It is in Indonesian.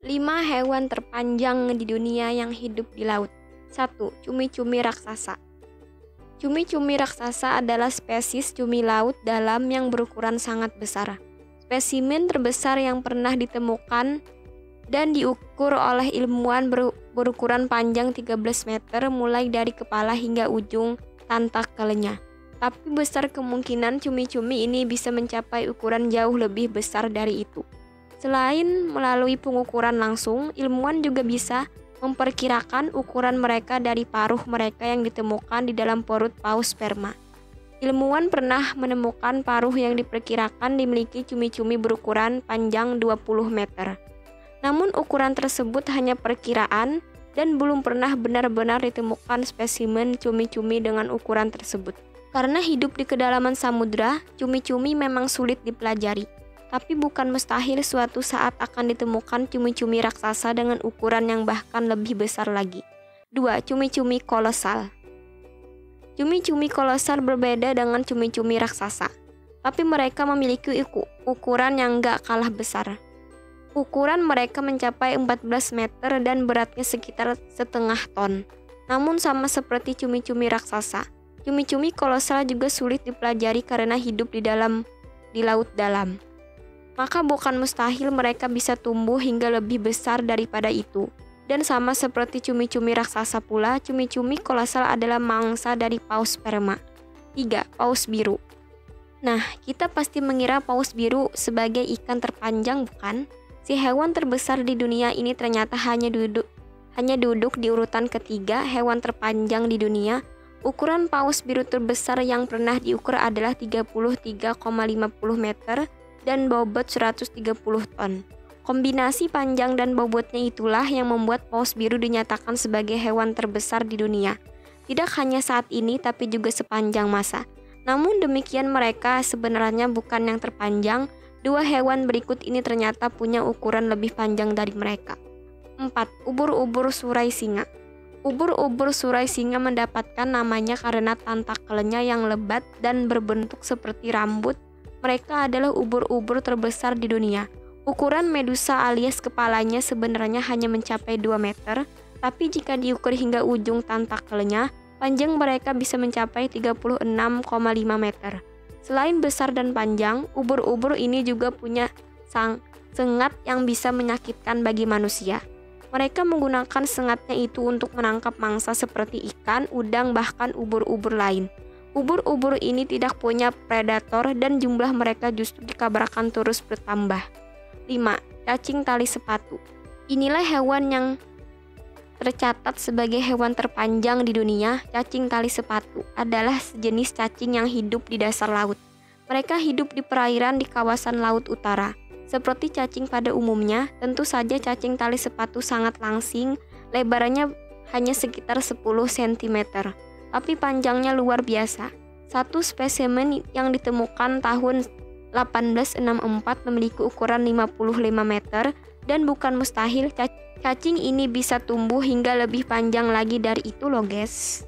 5 hewan terpanjang di dunia yang hidup di laut. 1. Cumi-cumi raksasa. Cumi-cumi raksasa adalah spesies cumi laut dalam yang berukuran sangat besar. Spesimen terbesar yang pernah ditemukan dan diukur oleh ilmuwan berukuran panjang 13 meter mulai dari kepala hingga ujung tentakelnya. Tapi besar kemungkinan cumi-cumi ini bisa mencapai ukuran jauh lebih besar dari itu. Selain melalui pengukuran langsung, ilmuwan juga bisa memperkirakan ukuran mereka dari paruh mereka yang ditemukan di dalam perut paus sperma. Ilmuwan pernah menemukan paruh yang diperkirakan dimiliki cumi-cumi berukuran panjang 20 meter. Namun ukuran tersebut hanya perkiraan dan belum pernah benar-benar ditemukan spesimen cumi-cumi dengan ukuran tersebut. Karena hidup di kedalaman samudra, cumi-cumi memang sulit dipelajari. Tapi bukan mustahil suatu saat akan ditemukan cumi-cumi raksasa dengan ukuran yang bahkan lebih besar lagi. 2. Cumi-cumi kolosal. Cumi-cumi kolosal berbeda dengan cumi-cumi raksasa, tapi mereka memiliki ukuran yang gak kalah besar. Ukuran mereka mencapai 14 meter dan beratnya sekitar setengah ton. Namun sama seperti cumi-cumi raksasa, cumi-cumi kolosal juga sulit dipelajari karena hidup di laut dalam. Maka bukan mustahil mereka bisa tumbuh hingga lebih besar daripada itu. Dan sama seperti cumi-cumi raksasa pula, cumi-cumi kolosal adalah mangsa dari paus sperma. 3. Paus biru. Nah, kita pasti mengira paus biru sebagai ikan terpanjang, bukan? Si hewan terbesar di dunia ini ternyata hanya duduk di urutan ketiga hewan terpanjang di dunia. Ukuran paus biru terbesar yang pernah diukur adalah 33,50 meter dan bobot 130 ton. Kombinasi panjang dan bobotnya itulah yang membuat paus biru dinyatakan sebagai hewan terbesar di dunia. Tidak hanya saat ini tapi juga sepanjang masa. Namun demikian mereka sebenarnya bukan yang terpanjang. 2 hewan berikut ini ternyata punya ukuran lebih panjang dari mereka. 4. Ubur-ubur surai singa. Ubur-ubur surai singa mendapatkan namanya karena tentakelnya yang lebat dan berbentuk seperti rambut. Mereka adalah ubur-ubur terbesar di dunia. Ukuran medusa alias kepalanya sebenarnya hanya mencapai 2 meter, tapi jika diukur hingga ujung tentakelnya, panjang mereka bisa mencapai 36,5 meter. Selain besar dan panjang, ubur-ubur ini juga punya sengat yang bisa menyakitkan bagi manusia. Mereka menggunakan sengatnya itu untuk menangkap mangsa seperti ikan, udang, bahkan ubur-ubur lain. Ubur-ubur ini tidak punya predator dan jumlah mereka justru dikabarkan terus bertambah. 5. Cacing tali sepatu. Inilah hewan yang tercatat sebagai hewan terpanjang di dunia. Cacing tali sepatu adalah sejenis cacing yang hidup di dasar laut. Mereka hidup di perairan di kawasan laut utara. Seperti cacing pada umumnya, tentu saja cacing tali sepatu sangat langsing, lebarnya hanya sekitar 10 cm. Tapi panjangnya luar biasa. Satu spesimen yang ditemukan tahun 1864 memiliki ukuran 55 meter dan bukan mustahil cacing ini bisa tumbuh hingga lebih panjang lagi dari itu loh guys.